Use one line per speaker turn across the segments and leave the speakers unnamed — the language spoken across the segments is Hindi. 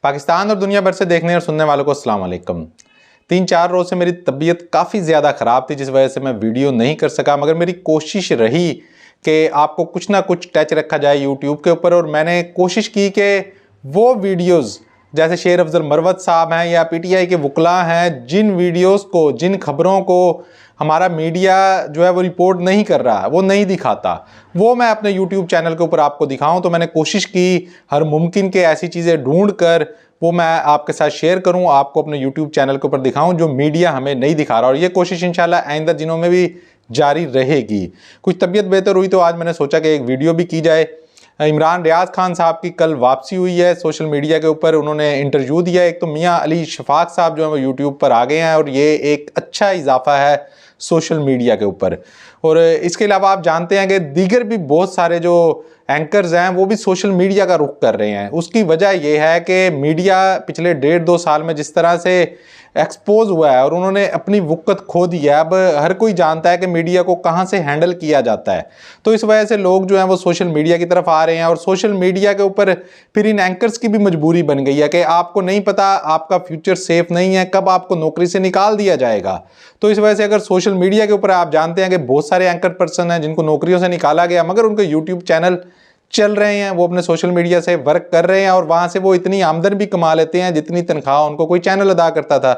पाकिस्तान और दुनिया भर से देखने और सुनने वालों को अस्सलाम वालेकुम। 3-4 रोज से मेरी तबीयत काफ़ी ज़्यादा ख़राब थी, जिस वजह से मैं वीडियो नहीं कर सका। मगर मेरी कोशिश रही कि आपको कुछ ना कुछ टच रखा जाए यूट्यूब के ऊपर, और मैंने कोशिश की कि वो वीडियोज़ जैसे शेर अफजल मरवत साहब हैं या PTI के वकला हैं, जिन वीडियोज़ को, जिन खबरों को हमारा मीडिया जो है वो रिपोर्ट नहीं कर रहा, वो नहीं दिखाता, वो मैं अपने YouTube चैनल के ऊपर आपको दिखाऊं। तो मैंने कोशिश की हर मुमकिन के ऐसी चीज़ें ढूंढ कर वो मैं आपके साथ शेयर करूं, आपको अपने YouTube चैनल के ऊपर दिखाऊं जो मीडिया हमें नहीं दिखा रहा। और ये कोशिश इंशाल्लाह आइंदा दिनों में भी जारी रहेगी। कुछ तबीयत बेहतर हुई तो आज मैंने सोचा कि एक वीडियो भी की जाए। इमरान रियाज खान साहब की कल वापसी हुई है सोशल मीडिया के ऊपर, उन्होंने इंटरव्यू दिया। एक तो मियाँ अली शफाक साहब जो है वो यूट्यूब पर आ गए हैं और ये एक अच्छा इजाफा है सोशल मीडिया के ऊपर। और इसके अलावा आप जानते हैं कि दीगर भी बहुत सारे जो एंकर्स हैं वो भी सोशल मीडिया का रुख कर रहे हैं। उसकी वजह यह है कि मीडिया पिछले 1.5-2 साल में जिस तरह से एक्सपोज हुआ है और उन्होंने अपनी वक़्त खो दी है। अब हर कोई जानता है कि मीडिया को कहां से हैंडल किया जाता है, तो इस वजह से लोग जो हैं वो सोशल मीडिया की तरफ आ रहे हैं। और सोशल मीडिया के ऊपर फिर इन एंकर्स की भी मजबूरी बन गई है कि आपको नहीं पता, आपका फ्यूचर सेफ नहीं है, कब आपको नौकरी से निकाल दिया जाएगा। तो इस वजह से अगर सोशल मीडिया के ऊपर आप जानते हैं कि बहुत सारे एंकर पर्सन हैं जिनको नौकरियों से निकाला गया, मगर उनके यूट्यूब चैनल चल रहे हैं, वो अपने सोशल मीडिया से वर्क कर रहे हैं और वहां से वो इतनी आमदन भी कमा लेते हैं जितनी तनख्वाह उनको कोई चैनल अदा करता था।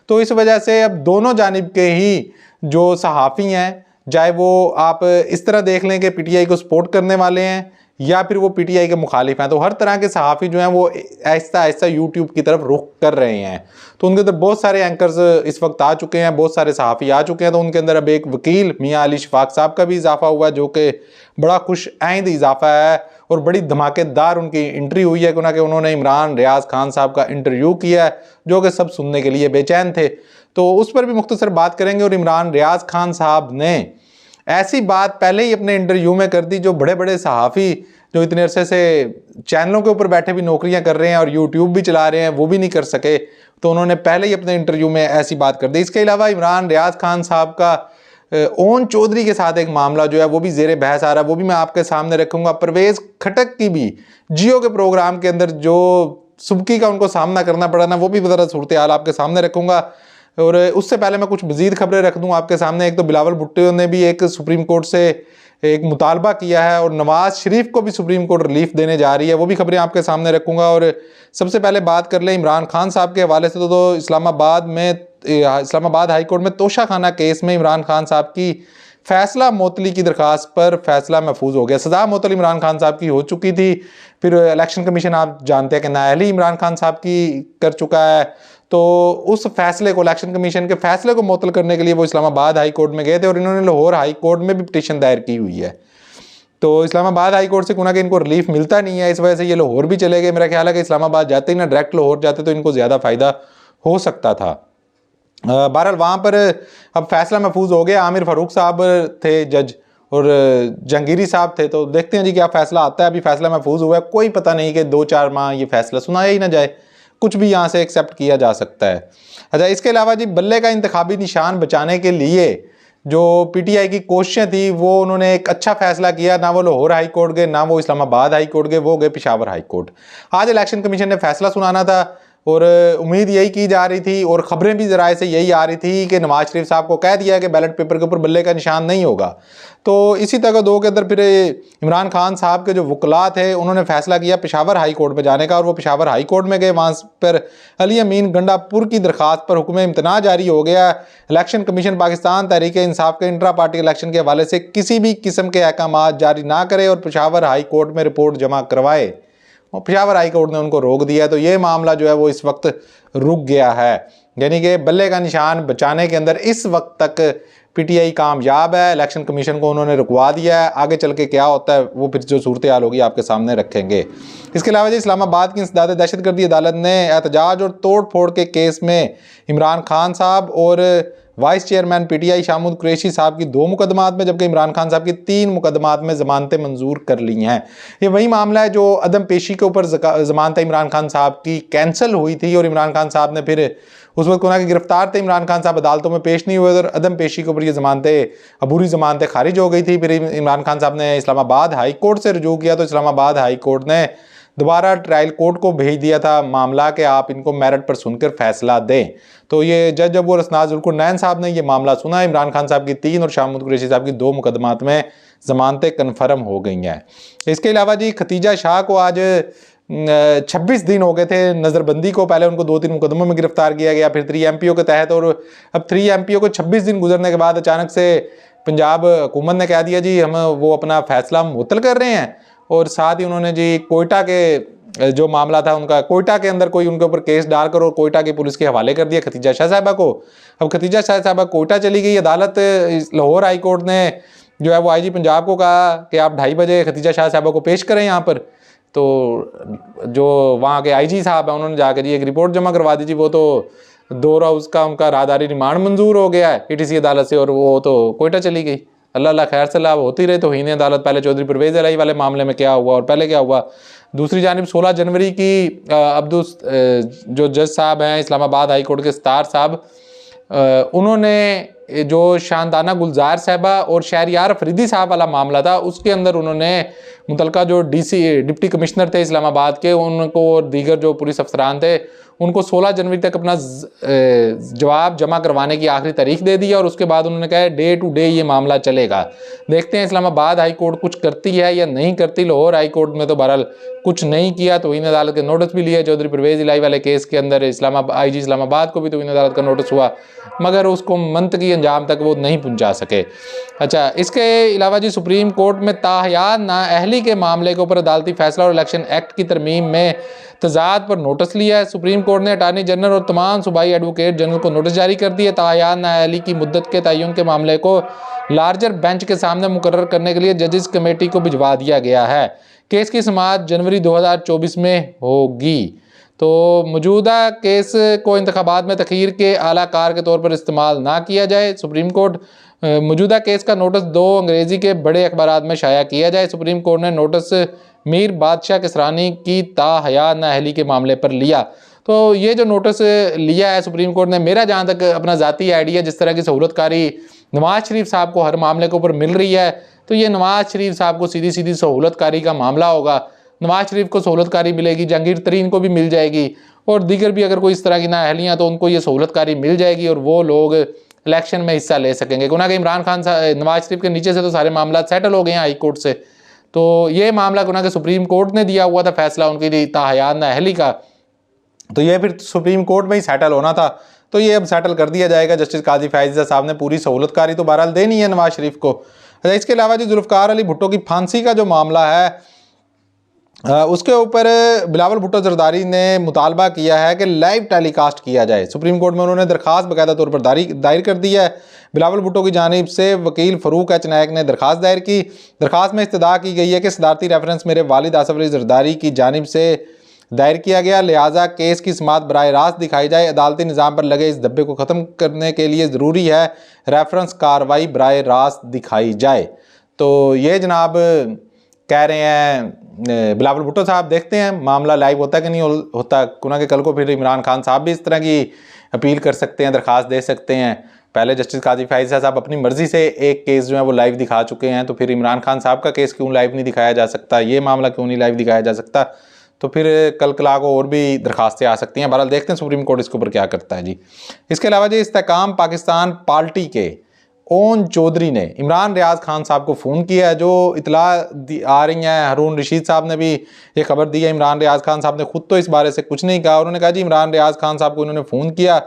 तो इस वजह से अब दोनों जानिब के ही जो सहाफ़ी हैं, चाहे वो आप इस तरह देख लें कि PTI को सपोर्ट करने वाले हैं या फिर वो PTI के मुखालिफ हैं, तो हर तरह के सहाफ़ी जो हैं वो आहिस्ता आहिस्ता यूट्यूब की तरफ रुख कर रहे हैं। तो उनके अंदर बहुत सारे एंकर्स इस वक्त आ चुके हैं, बहुत सारे सहाफ़ी आ चुके हैं। तो उनके अंदर अब एक वकील मियाँ अली शफाक साहब का भी इजाफा हुआ, जो कि बड़ा खुश आइंद इजाफा है और बड़ी धमाकेदार उनकी एंट्री हुई है कि उन्होंने इमरान रियाज खान साहब का इंटरव्यू किया है, जो कि सब सुनने के लिए बेचैन थे। तो उस पर भी मुख्तसर बात करेंगे। और इमरान रियाज खान साहब ने ऐसी बात पहले ही अपने इंटरव्यू में कर दी जो बड़े बड़े सहाफ़ी जो इतने अरसे से चैनलों के ऊपर बैठे भी नौकरियां कर रहे हैं और यूट्यूब भी चला रहे हैं, वो भी नहीं कर सके। तो उन्होंने पहले ही अपने इंटरव्यू में ऐसी बात कर दी। इसके अलावा इमरान रियाज खान साहब का ओन चौधरी के साथ एक मामला जो है वो भी जेर बहस आ रहा है, वो भी मैं आपके सामने रखूंगा। परवेज खटक की भी जियो के प्रोग्राम के अंदर जो सुबकी का उनको सामना करना पड़ा ना, वो भी ज़रा सूरत हाल आपके सामने रखूंगा। और उससे पहले मैं कुछ मज़ीद खबरें रख दूं आपके सामने। एक तो बिलावल भुट्टो ने भी एक सुप्रीम कोर्ट से एक मुतालबा किया है और नवाज शरीफ को भी सुप्रीम कोर्ट रिलीफ देने जा रही है, वो भी खबरें आपके सामने रखूंगा। और सबसे पहले बात कर लें इमरान खान साहब के हवाले से, तो इस्लामाबाद हाई कोर्ट में तोशाखाना केस में इमरान खान साहब की फैसला मुअत्तली की दरखास्त पर फैसला महफूज हो गया। सजा मुअत्तल इमरान खान साहब की हो चुकी थी, फिर इलेक्शन कमीशन आप जानते हैं कि नाअहली इमरान खान साहब की कर चुका है। तो उस फैसले को, इलेक्शन कमीशन के फैसले को मुअत्तल करने के लिए वो इस्लामाबाद हाई कोर्ट में गए थे और इन्होंने लाहौर हाई कोर्ट में भी पिटीशन दायर की हुई है। तो इस्लामाबाद हाई कोर्ट से कि इनको रिलीफ मिलता नहीं है, इस वजह से ये लाहौर भी चले गए। मेरा ख्याल है कि इस्लामाबाद जाते ही ना डायरेक्ट लाहौर जाते तो इनको ज़्यादा फ़ायदा हो सकता था। बहरहाल वहाँ पर अब फैसला महफूज हो गया। आमिर फारूक साहब थे जज और जहांगीरी साहब थे। तो देखते हैं जी क्या फैसला आता है। अभी फैसला महफूज हुआ है, कोई पता नहीं कि 2-4 माह ये फैसला सुनाया ही ना जाए, कुछ भी यहाँ से एक्सेप्ट किया जा सकता है। अच्छा, इसके अलावा जी बल्ले का इंतखाबी निशान बचाने के लिए जो PTI की कोशिशें थी, वो उन्होंने एक अच्छा फैसला किया। ना वो लाहौर हाई कोर्ट गए, ना वो इस्लामाबाद हाई कोर्ट गए, वो गए पेशावर हाई कोर्ट। आज इलेक्शन कमीशन ने फैसला सुनाना था और उम्मीद यही की जा रही थी और ख़बरें भी ज़राए से यही आ रही थी कि नवाज शरीफ साहब को कह दिया है कि बैलेट पेपर के ऊपर बल्ले का निशान नहीं होगा। तो इसी तरह दो के अंदर फिर इमरान खान साहब के जो वकला थे उन्होंने फैसला किया पेशावर हाई कोर्ट में जाने का, और वो पेशावर हाई कोर्ट में गए। वहाँ पर अली अमीन गंडापुर की दरखास्त पर हुक्म इम्तना जारी हो गया। इलेक्शन कमीशन पाकिस्तान तहरीक इंसाफ के इंट्रा पार्टी इलेक्शन के हवाले से किसी भी किस्म के अहकाम जारी ना करे और पेशावर हाई कोर्ट में रिपोर्ट जमा करवाए। और पेशावर हाई कोर्ट ने उनको रोक दिया। तो ये मामला जो है वो इस वक्त रुक गया है, यानी कि बल्ले का निशान बचाने के अंदर इस वक्त तक PTI कामयाब है। इलेक्शन कमीशन को उन्होंने रुकवा दिया है। आगे चल के क्या होता है वो फिर जो सूरत हाल होगी आपके सामने रखेंगे। इसके अलावा जी इस्लामाबाद की इंसदाद दहशतगर्दी अदालत ने एहतजाज और तोड़ फोड़ के केस में इमरान खान साहब और वाइस चेयरमैन PTI शामुद कुरैशी साहब की 2 मुकदमात में, जबकि इमरान खान साहब की 3 मुकदमात में ज़मानतें मंजूर कर ली हैं। ये वही मामला है जो अदम पेशी के ऊपर ज़मानत इमरान खान साहब की कैंसिल हुई थी और इमरान खान साहब ने फिर उस वक्त उन्होंने गिरफ्तार थे। इमरान खान साहब अदालतों में पेश नहीं हुए और अदम पेशी के ऊपर ये ज़मानतें, अबूरी ज़मानतें खारिज हो गई थी। फिर इमरान खान साहब ने इस्लामाबाद हाई कोर्ट से रुजू किया तो इस्लामाबाद हाई कोर्ट ने दोबारा ट्रायल कोर्ट को भेज दिया था मामला कि आप इनको मेरिट पर सुनकर फैसला दें। तो ये जज अबू रसना जुल्कुरनैन साहब ने ये मामला सुना। इमरान खान साहब की 3 और शाह महमूद कुरैशी साहब की 2 मुकदमात में जमानतें कन्फर्म हो गई हैं। इसके अलावा जी खतीजा शाह को आज 26 दिन हो गए थे नज़रबंदी को। पहले उनको 2-3 मुकदमों में गिरफ्तार किया गया, फिर 3 MPO के तहत, और अब 3 MPO को 26 दिन गुजरने के बाद अचानक से पंजाब हुकूमत ने कह दिया जी हम वो अपना फैसला मुअत्तल कर रहे हैं। और साथ ही उन्होंने जी कोयटा के जो मामला था उनका, कोयटा के अंदर कोई उनके ऊपर केस डालकर और कोयटा की पुलिस के हवाले कर दिया खतीजा शाह साहबा को। अब खतीजा शाह साहबा कोयटा चली गई। अदालत लाहौर हाई कोर्ट ने जो है वो IG पंजाब को कहा कि आप 2:30 बजे खतीजा शाह साहबा को पेश करें यहाँ पर। तो जो वहाँ के IG साहब हैं उन्होंने जाकर जी एक रिपोर्ट जमा करवा दी जी। वो तो 2 रोज़ का उनका राहदारी रिमांड मंजूर हो गया है ETC अदालत से, और वो तो कोयटा चली गई। अल्लाह खैर सलाह होती रहे। तो हीन अदालत पहले चौधरी परवेज़ इलाही वाले मामले में क्या हुआ और पहले क्या हुआ। दूसरी जानिब 16 जनवरी की जो जज साहब हैं इस्लामाबाद हाई कोर्ट के सत्तार साहब, उन्होंने जो शानदाना गुलजार साहबा और शहरियार अफरीदी साहब वाला मामला था उसके अंदर उन्होंने मुतलका जो डिप्टी कमिश्नर थे इस्लामाबाद के, उनको और दीगर जो पुलिस अफसरान थे उनको 16 जनवरी तक अपना जवाब जमा करवाने की आखिरी तारीख दे दी। और उसके बाद उन्होंने कहा डे टू डे ये मामला चलेगा। देखते हैं इस्लामाबाद हाई कोर्ट कुछ करती है या नहीं करती। लाहौर हाई कोर्ट में तो बहरहाल कुछ नहीं किया। तो इन अदालत के नोटिस भी लिए चौधरी परवेज़ इलाही वाले केस के अंदर। IG इस्लामाबाद को भी तो इन अदालत का नोटिस हुआ, मगर उसको मंतकी अंजाम तक वो नहीं पहुँचा सके। अच्छा, इसके अलावा जी सुप्रीम कोर्ट में ताहयात नाअहली के मामले के ऊपर अदालती फैसला और इलेक्शन एक्ट की तरमीम में तजाद पर नोटिस लिया है। सुप्रीम कोर्ट ने अटार्नी जनरल और तमाम सूबाई एडवोकेट जनरल को नोटिस जारी कर दिया। ताहयात नाअहली की मुद्दत के तयन के मामले को लार्जर बेंच के सामने मुकर्रर करने के लिए जजेस कमेटी को भिजवा दिया गया है। केस की समाअत जनवरी 2024 में होगी। तो मौजूदा केस को इंतखाबात में तखीर के आला कार के तौर पर इस्तेमाल ना किया जाए। सुप्रीम कोर्ट मौजूदा केस का नोटिस 2 अंग्रेजी के बड़े अखबारात में शाया किया जाए। सुप्रीम कोर्ट ने नोटिस मीर बादशाह किसरानी की ताहयात नाअहली के मामले पर लिया। तो ये जो नोटिस लिया है सुप्रीम कोर्ट ने, मेरा जहाँ तक अपना ज़ाती आइडिया जिस तरह की सहूलतकारी नवाज शरीफ साहब को हर मामले के ऊपर मिल रही है, तो ये नवाज शरीफ साहब को सीधी सीधी सहूलतकारी का मामला होगा। नवाज शरीफ को सहूलतकारी मिलेगी, जहांगीर तरीन को भी मिल जाएगी, और दीगर भी अगर कोई इस तरह की नाअहलियाँ तो उनको ये सहूलतकारी मिल जाएगी और वो लोग इलेक्शन में हिस्सा ले सकेंगे। क्योंकि इमरान खान नवाज शरीफ के नीचे से तो सारे मामला सेटल हो गए हैं हाई कोर्ट से। तो ये मामला क्योंकि सुप्रीम कोर्ट ने दिया हुआ था फैसला उनकी लिए ताहयात नाअहली का, तो ये फिर सुप्रीम कोर्ट में ही सेटल होना था। तो ये अब सेटल कर दिया जाएगा। जस्टिस काजी फैज़ साहब ने पूरी सहूलतकारी तो बहरहाल देनी है नवाज शरीफ को। इसके अलावा जी जुल्फ़िकार अली भुट्टो की फांसी का जो मामला है उसके ऊपर बिलावल भुट्टो जरदारी ने मुतालबा किया है कि लाइव टेलीकास्ट किया जाए। सुप्रीम कोर्ट में उन्होंने दरख्वास्त बाकायदा तौर पर दायर कर दी है। बिलावल भुट्टो की जानिब से वकील फ़रूक एच नायक ने दरख्वास्त दायर की। दरख्वास्त में इस्तदा की गई है कि सदारती रेफरेंस मेरे वालिद आसफ अली जरदारी की जानिब से दायर किया गया, लिहाजा केस की समाअत बराह रास्त दिखाई जाए। अदालती निज़ाम पर लगे इस धब्बे को ख़त्म करने के लिए ज़रूरी है रेफरेंस कार्रवाई बराह रास्त दिखाई जाए। तो ये जनाब कह रहे हैं बिलावल भुट्टो साहब। देखते हैं मामला लाइव होता है कि नहीं होता। क्योंकि कल को फिर इमरान खान साहब भी इस तरह की अपील कर सकते हैं, दरख्वास्त दे सकते हैं। पहले जस्टिस काजी फैज़ साहब अपनी मर्जी से एक केस जो है वो लाइव दिखा चुके हैं, तो फिर इमरान खान साहब का केस क्यों लाइव नहीं दिखाया जा सकता, ये मामला क्यों नहीं लाइव दिखाया जा सकता। तो फिर कल कला को और भी दरखास्तें आ सकती हैं। बहरहाल देखते हैं सुप्रीम कोर्ट इसके ऊपर क्या करता है जी। इसके अलावा जी इस्तेकाम पाकिस्तान पार्टी के ओन चौधरी ने इमरान रियाज खान साहब को फ़ोन किया है। जो इतला आ रही हैं, हारून रशीद साहब ने भी ये खबर दी है। इमरान रियाज खान साहब ने खुद तो इस बारे से कुछ नहीं कहा। उन्होंने कहा जी इमरान रियाज खान साहब को उन्होंने फ़ोन किया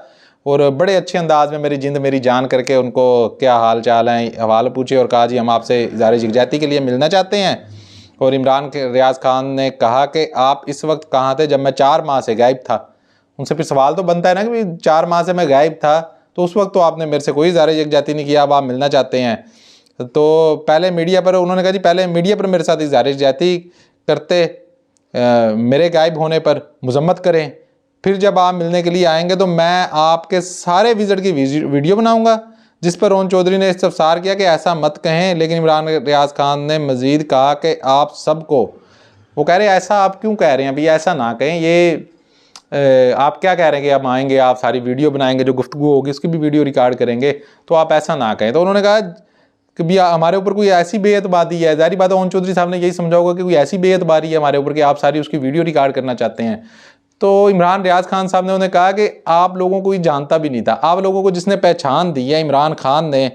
और बड़े अच्छे अंदाज में मेरी जिंद मेरी जान करके उनको क्या हाल चाल है हवाल पूछे और कहा जी हम आपसे इज़हार यकजहती के लिए मिलना चाहते हैं। और इमरान रियाज खान ने कहा कि आप इस वक्त कहाँ थे जब मैं 4 माह से गायब था। उनसे फिर सवाल तो बनता है ना कि 4 माह से मैं गायब था, तो उस वक्त तो आपने मेरे से कोई इज़हार यकजहती नहीं किया, अब आप मिलना चाहते हैं। तो पहले मीडिया पर उन्होंने कहा जी पहले मीडिया पर मेरे साथ इज़हार यकजहती करते, मेरे गायब होने पर मजम्मत करें, फिर जब आप मिलने के लिए आएंगे तो मैं आपके सारे विजिट की वीडियो बनाऊंगा। जिस पर ओन चौधरी ने इस्तफसार किया कि ऐसा मत कहें। लेकिन इमरान रियाज खान ने मज़ीद कहा कि आप सबको, वो कह रहे हैं ऐसा आप क्यों कह रहे हैं, अभी ऐसा ना कहें, ये आप क्या कह रहे हैं कि आप आएंगे, आप सारी वीडियो बनाएंगे, जो गुफ्तगू होगी उसकी भी वीडियो रिकॉर्ड करेंगे, तो आप ऐसा ना कहें। तो उन्होंने कहा कि भैया हमारे ऊपर कोई ऐसी बेएतबारी है, ज़ाहिर बात है ओन चौधरी साहब ने यही समझा होगा कि कोई ऐसी बेएतबारी है हमारे ऊपर कि आप सारी उसकी वीडियो रिकॉर्ड करना चाहते हैं। तो इमरान रियाज खान साहब ने उन्हें कहा कि आप लोगों को जानता भी नहीं था, आप लोगों को जिसने पहचान दी है इमरान खान ने,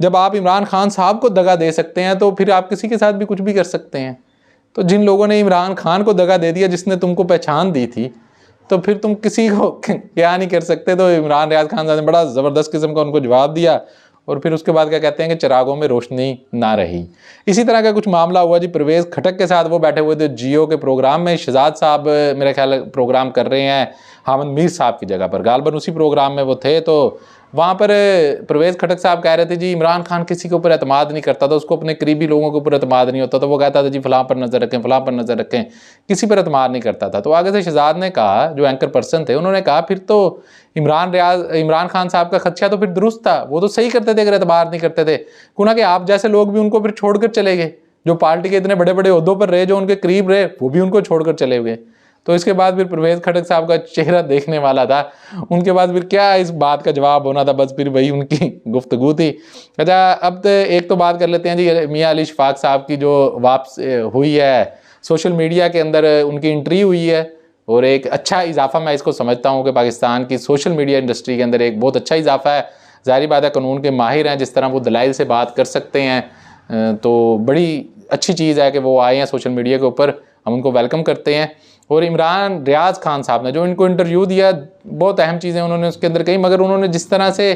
जब आप इमरान खान साहब को दगा दे सकते हैं तो फिर आप किसी के साथ भी कुछ भी कर सकते हैं। तो जिन लोगों ने इमरान खान को दगा दे दिया जिसने तुमको पहचान दी थी, तो फिर तुम किसी को क्या नहीं कर सकते। तो इमरान रियाज खान साहब ने बड़ा ज़बरदस्त किस्म का उनको जवाब दिया और फिर उसके बाद क्या कहते हैं कि चिरागों में रोशनी ना रही। इसी तरह का कुछ मामला हुआ जी परवेज़ खटक के साथ। वो बैठे हुए थे जियो के प्रोग्राम में, शहजाद साहब मेरे ख्याल प्रोग्राम कर रहे हैं हामिद मीर साहब की जगह पर, गालबन उसी प्रोग्राम में वो थे। तो वहाँ पर परवेज़ खटक साहब कह रहे थे जी इमरान खान किसी के ऊपर एतमाद नहीं करता था, उसको अपने करीबी लोगों के ऊपर एतमाद नहीं होता था, वो कहता था जी फलां पर नज़र रखें, फलां पर नज़र रखें, किसी पर एतमाद नहीं करता था। तो आगे से शहजाद ने कहा, जो एंकर पर्सन थे, उन्होंने कहा फिर तो इमरान खान साहब का खदशा तो फिर दुरुस्त था, वो तो सही करते थे अगर एतबार नहीं करते थे। क्यों कि आप जैसे लोग भी उनको फिर छोड़कर चले गए, जो पार्टी के इतने बड़े बड़े ओहदों पर रहे, जो उनके करीब रहे, वो भी उनको छोड़कर चले गए। तो इसके बाद फिर परवेज़ खटक साहब का चेहरा देखने वाला था, उनके बाद फिर क्या इस बात का जवाब होना था, बस फिर वही उनकी गुफ्तगू थी। अच्छा अब तो एक तो बात कर लेते हैं जी मियां अली शफाक साहब की, जो वापस हुई है सोशल मीडिया के अंदर, उनकी एंट्री हुई है और एक अच्छा इजाफा मैं इसको समझता हूँ कि पाकिस्तान की सोशल मीडिया इंडस्ट्री के अंदर एक बहुत अच्छा इजाफा है। ज़ाहिर बात है कानून के माहिर हैं, जिस तरह वो दलाइल से बात कर सकते हैं, तो बड़ी अच्छी चीज़ है कि वो आए हैं सोशल मीडिया के ऊपर, हम उनको वेलकम करते हैं। और इमरान रियाज खान साहब ने जो इनको इंटरव्यू दिया, बहुत अहम चीज़ें उन्होंने उसके अंदर कही, मगर उन्होंने जिस तरह से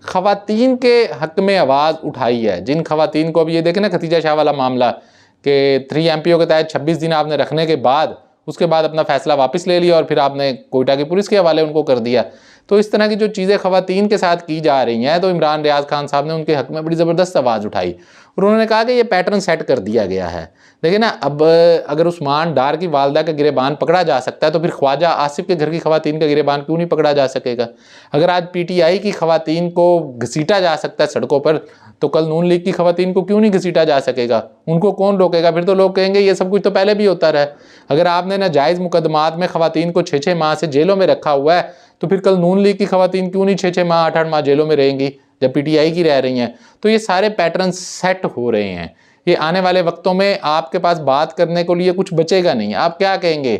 ख़वातीन के हक़ में आवाज़ उठाई है, जिन ख़वातीन को, अब ये देखें ना खतीजा शाह वाला मामला कि 3 MPO के तहत 26 दिन आपने रखने के बाद उसके बाद अपना फ़ैसला वापस ले लिया और फिर आपने कोयटा की पुलिस के हवाले उनको कर दिया। तो इस तरह की जो चीज़ें ख़वातीन के साथ की जा रही हैं, तो इमरान रियाज खान साहब ने उनके हक़ में बड़ी ज़बरदस्त आवाज़ उठाई और उन्होंने कहा कि ये पैटर्न सेट कर दिया गया है। देखिए ना, अब अगर उस्मान डार की वालदा का गिरेबान पकड़ा जा सकता है तो फिर ख्वाजा आसिफ के घर की ख़वातीन का गिरेबान क्यों नहीं पकड़ा जा सकेगा? अगर आज PTI की ख़वातीन को घसीटा जा सकता है सड़कों पर, तो कल नून लीग की ख़वातीन को क्यों नहीं घसीटा जा सकेगा? उनको कौन रोकेगा? फिर तो लोग कहेंगे ये सब कुछ तो पहले भी होता रहा है। अगर आपने नाजायज़ मुकदमात में ख़वातीन को 6-6 माह से जेलों में रखा हुआ है, तो फिर कल नून लीग की ख़वातीन क्यों नहीं 6-6 माह 8-8 माह जेलों में रहेंगी जब PTI की रह रही हैं? तो ये सारे पैटर्न सेट हो रहे हैं। ये आने वाले वक्तों में आपके पास बात करने को लिए कुछ बचेगा नहीं। आप क्या कहेंगे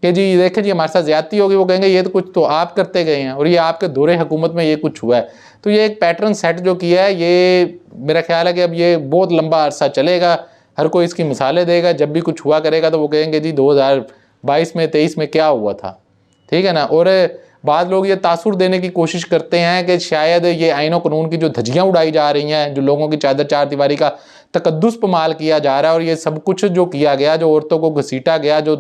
कि जी देखें जी हमारे साथ ज़्यादती होगी, वो कहेंगे ये तो कुछ तो आप करते गए हैं और ये आपके दौरे हुकूमत में ये कुछ हुआ है। तो ये एक पैटर्न सेट जो किया है, ये मेरा ख्याल है कि अब ये बहुत लंबा अरसा चलेगा, हर कोई इसकी मिसालें देगा। जब भी कुछ हुआ करेगा तो वो कहेंगे जी 2022 में 23 में क्या हुआ था, ठीक है ना। और बाद लोग ये तासुर देने की कोशिश करते हैं कि शायद ये आईन और कानून की जो धज्जियाँ उड़ाई जा रही हैं, जो लोगों की चादर चार दीवारी का तकद्दुस पमाल किया जा रहा है, और ये सब कुछ जो किया गया, जो औरतों को घसीटा गया, जो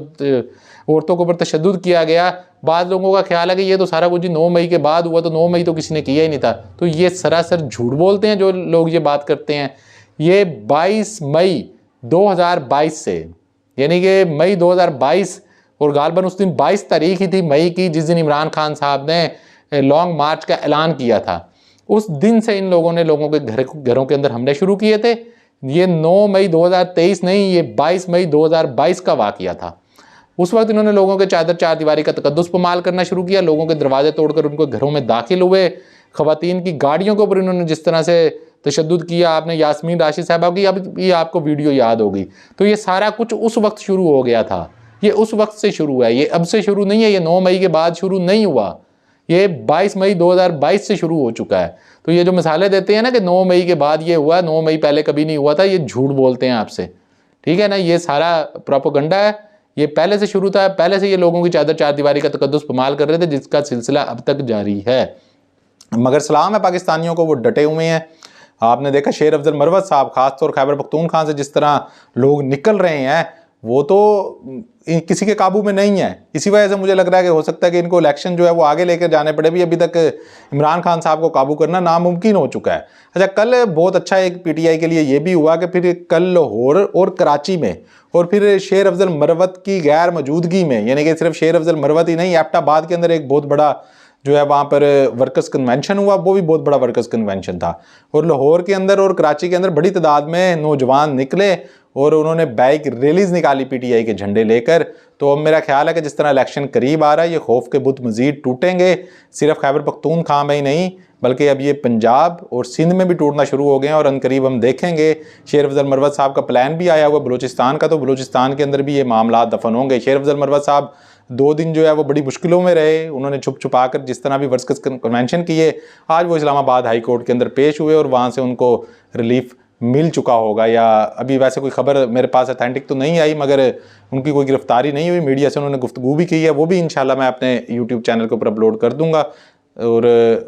औरतों के ऊपर तशद्दुद किया गया, बाद लोगों का ख्याल है कि ये तो सारा कुछ 9 मई के बाद हुआ, तो 9 मई तो किसी ने किया ही नहीं था। तो ये सरासर झूठ बोलते हैं जो लोग ये बात करते हैं। ये 22 मई 2022 से, यानी कि मई 2022, और गालबन उस दिन 22 तारीख ही थी मई की, जिस दिन इमरान खान साहब ने लॉन्ग मार्च का ऐलान किया था। उस दिन से इन लोगों ने लोगों के घरों के अंदर हमले शुरू किए थे। ये 9 मई 2023 नहीं, ये 22 मई 2022 का वाक़या था। उस वक्त इन्होंने लोगों के चादर चार दीवारी का तकद्दुस पमाल करना शुरू किया, लोगों के दरवाजे तोड़कर उनको घरों में दाखिल हुए, ख़वातीन की गाड़ियों के ऊपर इन्होंने जिस तरह से तशद्दुद किया, आपने यास्मीन राशिद साहबा की अब ये आपको वीडियो याद होगी। तो ये सारा कुछ उस वक्त शुरू हो गया था, ये उस वक्त से शुरू है, ये अब से शुरू नहीं है, ये 9 मई के बाद शुरू नहीं हुआ, ये 22 मई 2022 से शुरू हो चुका है। तो ये जो मिसालें देते हैं ना कि 9 मई के बाद ये हुआ, 9 मई पहले कभी नहीं हुआ था, ये झूठ बोलते हैं आपसे, ठीक है ना। ये सारा प्रोपेगेंडा है, ये पहले से शुरू था, पहले से ये लोगों की चादर चार दीवारी का तकद्दुस पमाल कर रहे थे, जिसका सिलसिला अब तक जारी है। मगर सलाम है पाकिस्तानियों को, वो डटे हुए हैं। आपने देखा शेर अफजल मरवत साहब, खासतौर खैबर पख्तूनख्वा से जिस तरह लोग निकल रहे हैं, वो तो किसी के काबू में नहीं है। इसी वजह से मुझे लग रहा है कि हो सकता है कि इनको इलेक्शन जो है वो आगे लेकर जाने पड़े। भी अभी तक इमरान खान साहब को काबू करना नामुमकिन हो चुका है। अच्छा, कल बहुत अच्छा एक PTI के लिए ये भी हुआ कि फिर कल लाहौर और कराची में, और फिर शेर अफजल मरवत की गैर मौजूदगी में, यानी कि सिर्फ शेर अफजल मरवत ही नहीं, एबटाबाद के अंदर एक बहुत बड़ा जो है वहाँ पर वर्कर्स कन्वेंशन हुआ, वो भी बहुत बड़ा वर्कर्स कन्वेंशन था। और लाहौर के अंदर और कराची के अंदर बड़ी तादाद में नौजवान निकले और उन्होंने बाइक रैलीज निकाली PTI के झंडे लेकर। तो अब मेरा ख्याल है कि जिस तरह इलेक्शन करीब आ रहा है, ये खौफ के बुत मजीद टूटेंगे, सिर्फ खैबर पख्तूनख्वा में ही नहीं बल्कि अब ये पंजाब और सिंध में भी टूटना शुरू हो गए हैं। और अनकरीब हम देखेंगे शेर अफजल मरवत साहब का प्लान भी आया हुआ बलूचिस्तान का, तो बलूचिस्तान के अंदर भी ये मामला दफन होंगे। शेर अफजल मरवत साहब 2 दिन जो है वो बड़ी मुश्किलों में रहे, उन्होंने छुप छुपा कर जिस तरह भी वर्कर्स कन्वेंशन किए, आज वो इस्लामाबाद हाई कोर्ट के अंदर पेश हुए और वहाँ से उनको रिलीफ मिल चुका होगा। या अभी वैसे कोई खबर मेरे पास अथेंटिक तो नहीं आई, मगर उनकी कोई गिरफ्तारी नहीं हुई, मीडिया से उन्होंने गुफ्तगू भी की है, वो भी इंशाल्लाह मैं अपने यूट्यूब चैनल के ऊपर अपलोड कर दूंगा और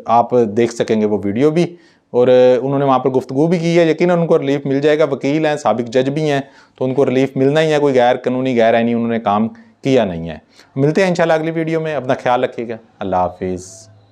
आप देख सकेंगे वो वीडियो भी। और उन्होंने वहाँ पर गुफ्तगू भी की है, यकीनन उनको रिलीफ मिल जाएगा। वकील हैं, साबिक जज भी हैं, तो उनको रिलीफ मिलना ही है, कोई गैर कानूनी गैर आईनी उन्होंने काम किया नहीं है। मिलते हैं इंशाल्लाह अगली वीडियो में, अपना ख्याल रखिएगा, अल्लाह हाफिज़।